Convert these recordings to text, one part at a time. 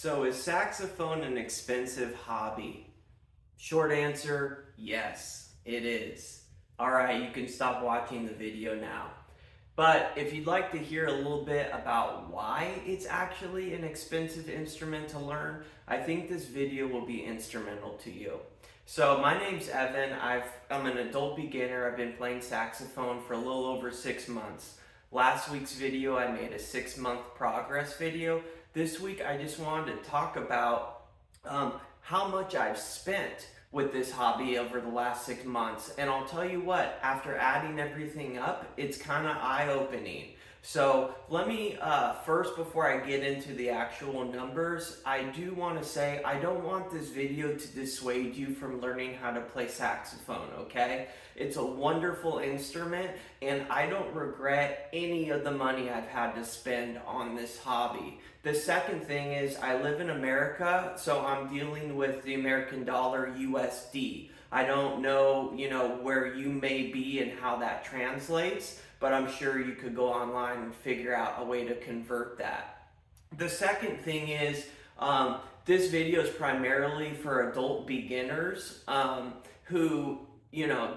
So is saxophone an expensive hobby? Short answer, yes, it is. All right, you can stop watching the video now. But if you'd like to hear a little bit about why it's actually an expensive instrument to learn, I think this video will be instrumental to you. So my name's Evan. I'm an adult beginner. I've been playing saxophone for a little over 6 months. Last week's video, I made a 6-month progress video. This week, I just wanted to talk about how much I've spent with this hobby over the last 6 months. And I'll tell you what, after adding everything up, it's kind of eye-opening. So let me, first, before I get into the actual numbers, I do want to say I don't want this video to dissuade you from learning how to play saxophone, okay? It's a wonderful instrument, and I don't regret any of the money I've had to spend on this hobby. The second thing is I live in America, so I'm dealing with the American dollar USD. I don't know, where you may be and how that translates, but I'm sure you could go online and figure out a way to convert that. The second thing is this video is primarily for adult beginners who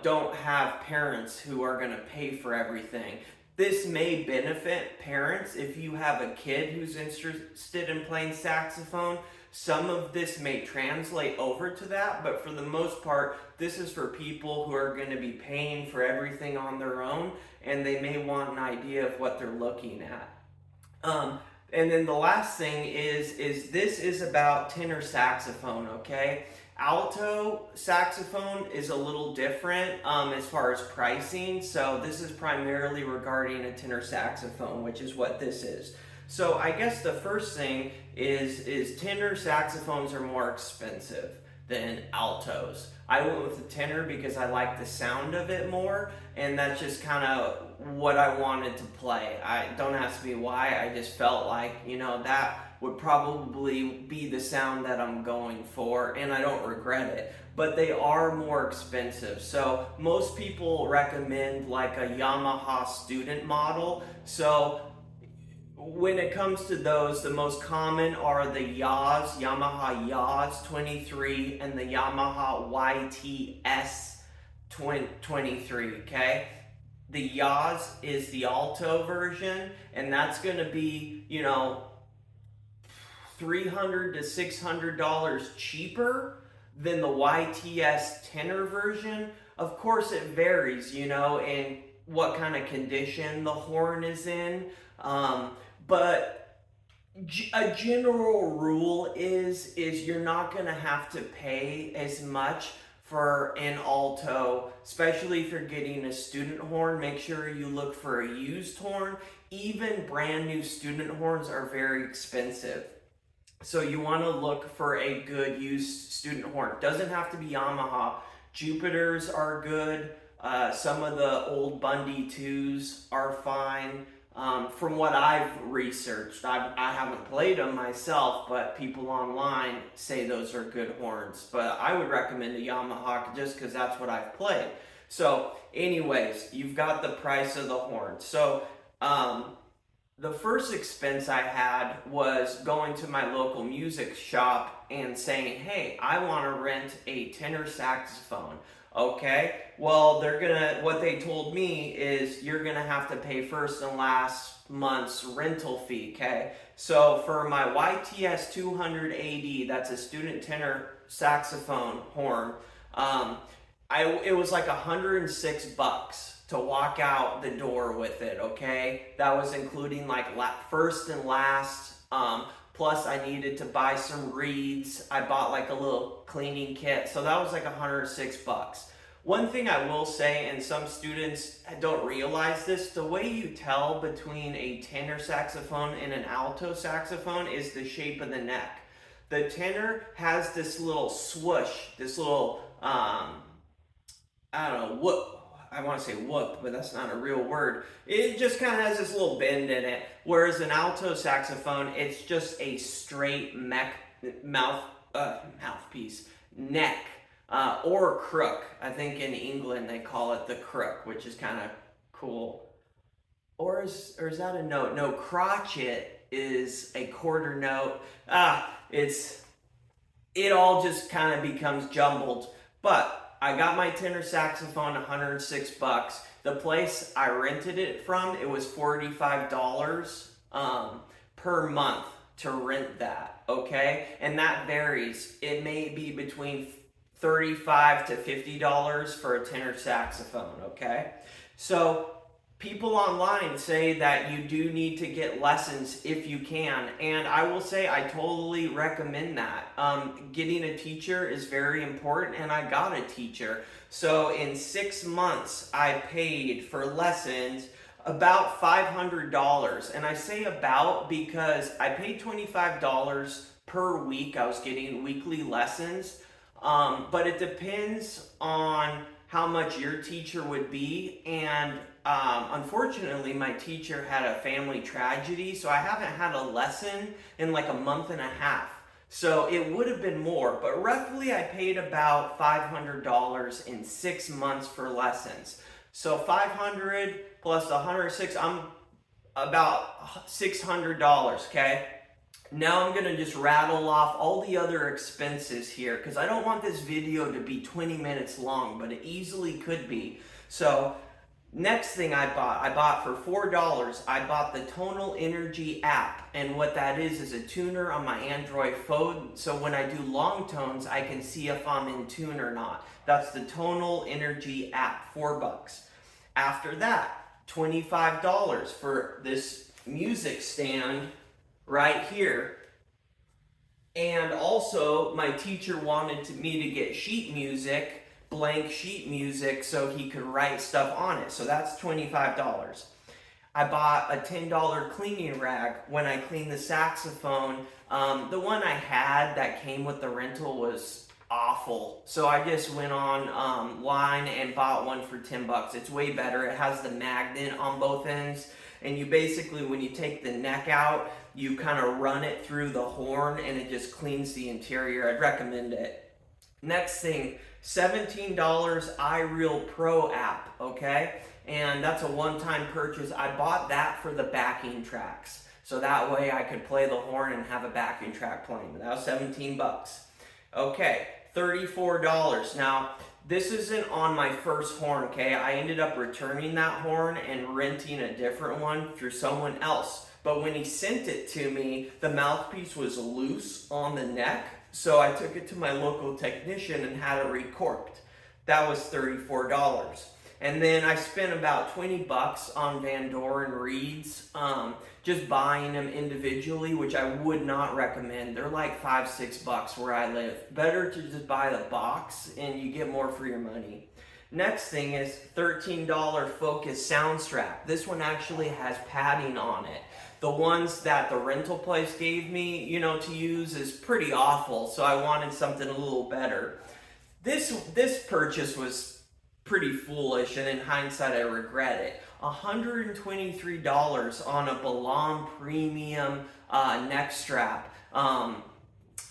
don't have parents who are going to pay for everything. This may benefit parents if you have a kid who's interested in playing saxophone. Some of this may translate over to that, but for the most part, this is for people who are going to be paying for everything on their own, and they may want an idea of what they're looking at. And then the last thing is this is about tenor saxophone, okay? Alto saxophone is a little different as far as pricing, so this is primarily regarding a tenor saxophone, which is what this is. So I guess the first thing is tenor saxophones are more expensive than altos. I went with the tenor because I like the sound of it more, and that's just kind of what I wanted to play. Don't ask me why, I just felt like, that would probably be the sound that I'm going for, and I don't regret it. But they are more expensive. So most people recommend like a Yamaha student model. So when it comes to those, the most common are the Yamaha Yaz 23 and the Yamaha YTS 23, okay? The Yaz is the alto version, and that's going to be, $300 to $600 cheaper than the YTS tenor version. Of course, it varies, and what kind of condition the horn is in. But a general rule is you're not going to have to pay as much for an alto, especially if you're getting a student horn. Make sure you look for a used horn. Even brand new student horns are very expensive. So you want to look for a good used student horn. Doesn't have to be Yamaha. Jupiters are good. Some of the old Bundy 2s are fine. From what I've researched, I haven't played them myself, but people online say those are good horns. But I would recommend a Yamaha just because that's what I've played. So anyways, you've got the price of the horn. So the first expense I had was going to my local music shop and saying, hey, I want to rent a tenor saxophone. Okay, well, what they told me is you're gonna have to pay first and last month's rental fee, okay? So for my YTS 200 AD, that's a student tenor saxophone horn, it was like $106 to walk out the door with it, okay? That was including like first and last, plus I needed to buy some reeds. I bought like a little cleaning kit, so that was like $106. One thing I will say, and some students don't realize this, the way you tell between a tenor saxophone and an alto saxophone is the shape of the neck. The tenor has this little swoosh, this little, I don't know, whoop. I want to say whoop, but that's not a real word. It just kind of has this little bend in it. Whereas an alto saxophone, it's just a straight mouthpiece, neck, or crook. I think in England they call it the crook, which is kind of cool. or is that a note? No, crotchet is a quarter note. It all just kind of becomes jumbled. But I got my tenor saxophone, $106. The place I rented it from, it was $45 per month to rent that, okay? And that varies. It may be between $35 to $50 for a tenor saxophone, okay? So people online say that you do need to get lessons if you can, and I will say I totally recommend that. Getting a teacher is very important, and I got a teacher. So in 6 months, I paid for lessons about $500, and I say about because I paid $25 per week. I was getting weekly lessons, but it depends on how much your teacher would be, and unfortunately my teacher had a family tragedy, so I haven't had a lesson in like a month and a half. So it would have been more, but roughly I paid about $500 in 6 months for lessons. So 500 plus 106, I'm about $600, okay? Now I'm gonna just rattle off all the other expenses here because I don't want this video to be 20 minutes long, but it easily could be. So next thing I bought for $4, I bought the Tonal Energy app. And what that is a tuner on my Android phone. So when I do long tones, I can see if I'm in tune or not. That's the Tonal Energy app, $4. After that, $25 for this music stand right here. And also my teacher wanted me to get sheet music, blank sheet music, so he could write stuff on it. So that's $25. I bought a $10 cleaning rag when I cleaned the saxophone. The one I had that came with the rental was awful. So I just went on line and bought one for $10. It's way better. It has the magnet on both ends. And you basically, when you take the neck out, you kind of run it through the horn and it just cleans the interior. I'd recommend it. Next thing, $17 iReal Pro app, okay? And that's a one-time purchase. I bought that for the backing tracks. So that way I could play the horn and have a backing track playing. That was 17 bucks. Okay, $34. Now, this isn't on my first horn, okay? I ended up returning that horn and renting a different one through someone else. But when he sent it to me, the mouthpiece was loose on the neck. So I took it to my local technician and had it recorked. That was $34. And then I spent about 20 bucks on Van Doren reeds, just buying them individually, which I would not recommend. They're like $5-6 where I live. Better to just buy the box and you get more for your money. Next thing is $13 Focus sound strap. This one actually has padding on it. The ones that the rental place gave me, to use is pretty awful, so I wanted something a little better. This purchase was pretty foolish, and in hindsight I regret it. $123 on a Balam Premium neck strap.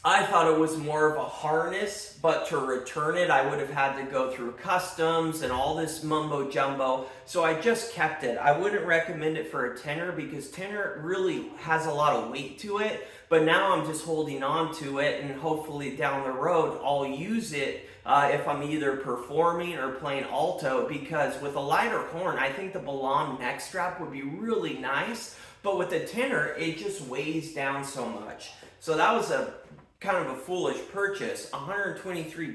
I thought it was more of a harness, but to return it, I would have had to go through customs and all this mumbo jumbo. So I just kept it. I wouldn't recommend it for a tenor because tenor really has a lot of weight to it. But now I'm just holding on to it, and hopefully down the road, I'll use it if I'm either performing or playing alto, because with a lighter horn, I think the Balam neck strap would be really nice. But with the tenor, it just weighs down so much. So that was a kind of a foolish purchase. $123.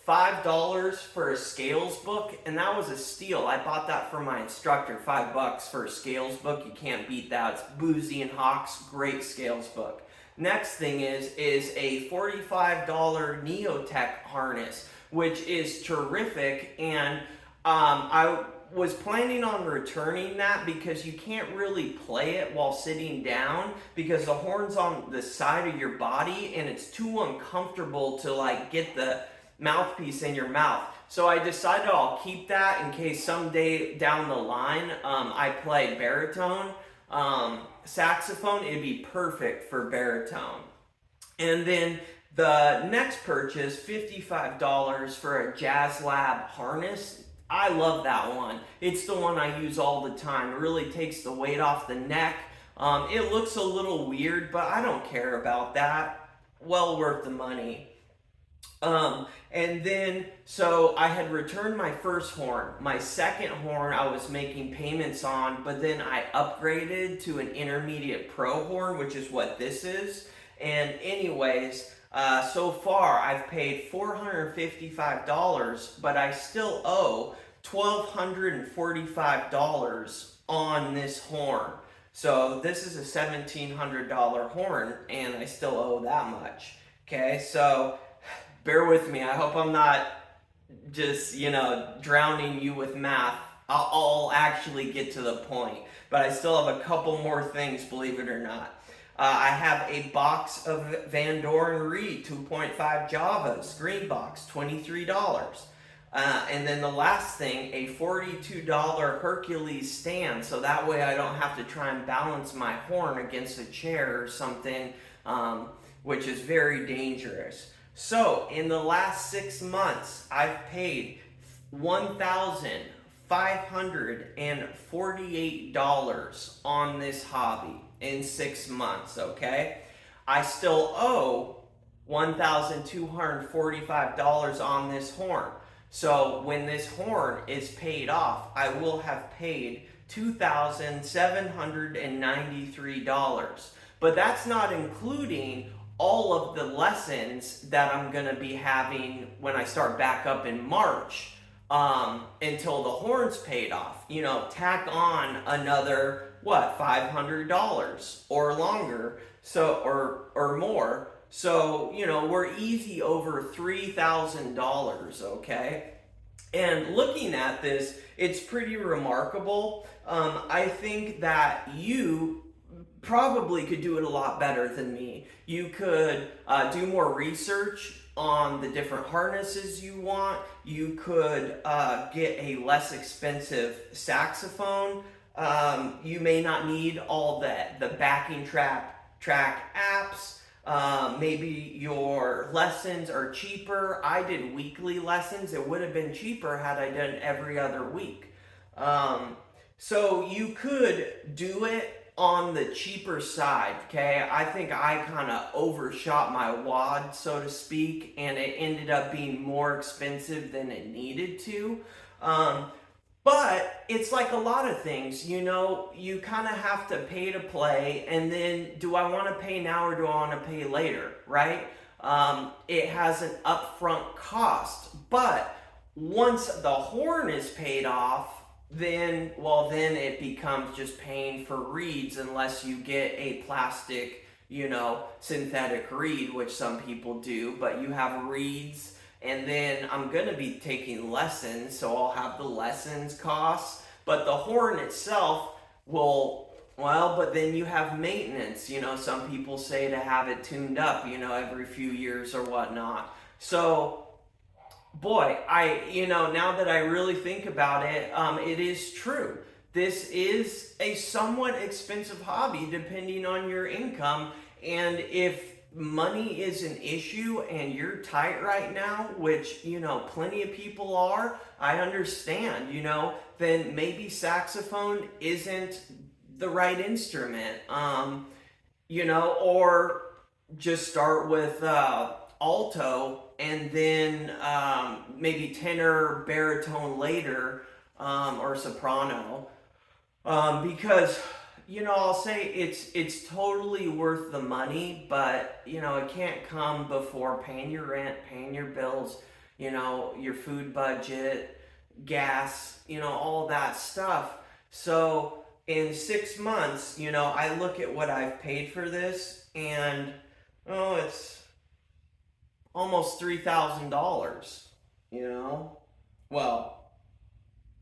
$5 for a scales book, and that was a steal. I bought that for my instructor. $5 for a scales book. You can't beat that. It's Boozy and Hawk's great scales book. Next thing is a $45 Neotech harness, which is terrific, and I was planning on returning that because you can't really play it while sitting down because the horn's on the side of your body and it's too uncomfortable to like get the mouthpiece in your mouth. So I decided I'll keep that in case someday down the line I play baritone saxophone. It'd be perfect for baritone. And then the next purchase, $55 for a Jazz Lab harness. I love that one. It's the one I use all the time. It really takes the weight off the neck. It looks a little weird, but I don't care about that. Well worth the money. And then, so I had returned my first horn. My second horn I was making payments on, but then I upgraded to an intermediate pro horn, which is what this is. And anyways, so far I've paid $455, but I still owe $1,245 on this horn. So this is a $1,700 horn, and I still owe that much. Okay, so bear with me. I hope I'm not just, drowning you with math. I'll actually get to the point. But I still have a couple more things, believe it or not. I have a box of Van Doren Reed 2.5 Javas, green box, $23. And then the last thing, a $42 Hercules stand, so that way I don't have to try and balance my horn against a chair or something, which is very dangerous. So in the last 6 months, I've paid $1,548 on this hobby in 6 months, okay? I still owe $1,245 on this horn. So when this horn is paid off, I will have paid $2,793. But that's not including all of the lessons that I'm going to be having when I start back up in March, until the horn's paid off. Tack on another, $500 or longer, so or more. So, we're easy over $3,000, okay? And looking at this, it's pretty remarkable. I think that you probably could do it a lot better than me. You could do more research on the different harnesses you want. You could get a less expensive saxophone. You may not need all the backing track apps. Maybe your lessons are cheaper. I did weekly lessons. It would have been cheaper had I done every other week. So you could do it on the cheaper side, okay? I think I kind of overshot my wad, so to speak, and it ended up being more expensive than it needed to. But it's like a lot of things, you kind of have to pay to play, and then do I want to pay now or do I want to pay later, right? It has an upfront cost, but once the horn is paid off, then it becomes just paying for reeds, unless you get a plastic, synthetic reed, which some people do, but you have reeds. And then I'm going to be taking lessons, so I'll have the lessons costs. But the horn itself but then you have maintenance. Some people say to have it tuned up, every few years or whatnot. So, boy, now that I really think about it, it is true. This is a somewhat expensive hobby depending on your income. And if money is an issue and you're tight right now, which plenty of people are, I understand, then maybe saxophone isn't the right instrument, or just start with alto and then maybe tenor, baritone later, or soprano, because I'll say it's totally worth the money, but it can't come before paying your rent, paying your bills, your food budget, gas, all that stuff. So in 6 months, I look at what I've paid for this, and it's almost $3,000,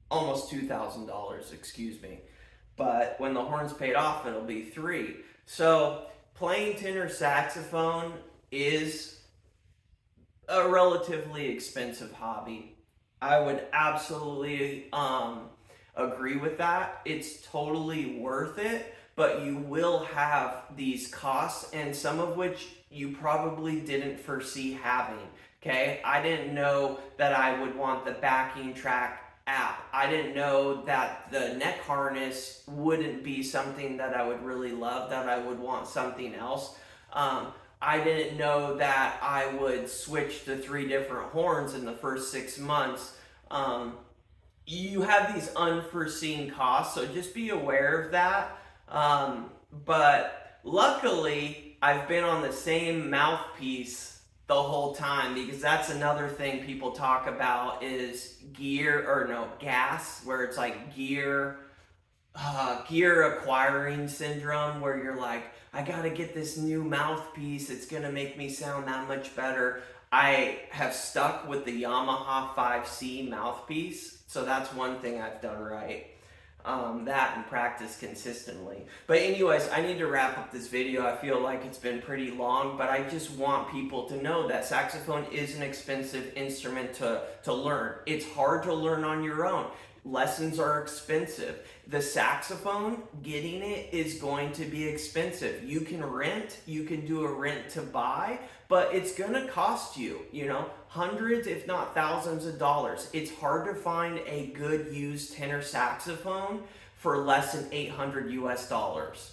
almost $2,000, excuse me. But when the horn's paid off, it'll be $3,000. So playing tenor saxophone is a relatively expensive hobby. I would absolutely agree with that. It's totally worth it, but you will have these costs, and some of which you probably didn't foresee having. Okay, I didn't know that I would want the backing track app. I didn't know that the neck harness wouldn't be something that I would really love, that I would want something else. I didn't know that I would switch to 3 different horns in the first 6 months. You have these unforeseen costs, so just be aware of that. But luckily, I've been on the same mouthpiece the whole time, because that's another thing people talk about is gas, where it's like gear acquiring syndrome, where you're like, I gotta get this new mouthpiece, it's gonna make me sound that much better. I have stuck with the Yamaha 5C mouthpiece, so that's one thing I've done right. That and practice consistently. But anyways, I need to wrap up this video. I feel like it's been pretty long, but I just want people to know that saxophone is an expensive instrument to learn. It's hard to learn on your own. Lessons are expensive. The saxophone, getting it is going to be expensive. You can rent, you can do a rent to buy, but it's gonna cost you, hundreds, if not thousands of dollars. It's hard to find a good used tenor saxophone for less than $800 US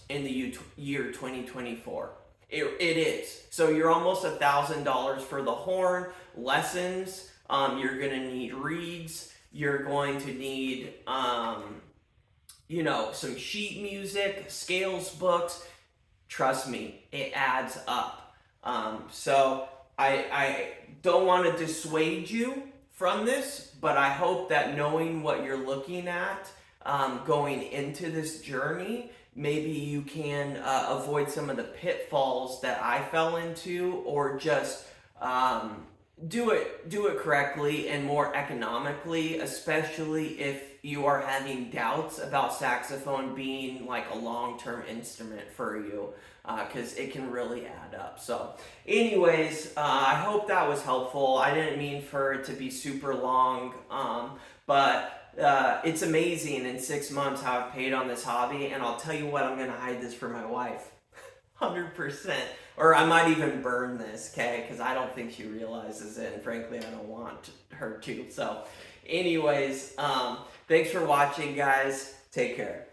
in the year 2024. It is. So you're almost $1,000 for the horn, lessons, you're gonna need reeds, you're going to need, some sheet music, scales books. Trust me, it adds up. So I don't want to dissuade you from this, but I hope that knowing what you're looking at going into this journey, maybe you can avoid some of the pitfalls that I fell into, or just do it correctly and more economically, especially if you are having doubts about saxophone being like a long-term instrument for you, because it can really add up. So anyways, I hope that was helpful. I didn't mean for it to be super long, but it's amazing in 6 months how I've paid on this hobby, and I'll tell you what, I'm gonna hide this from my wife. 100%. Or I might even burn this, okay? Because I don't think she realizes it, and frankly, I don't want her to. So anyways, thanks for watching, guys. Take care.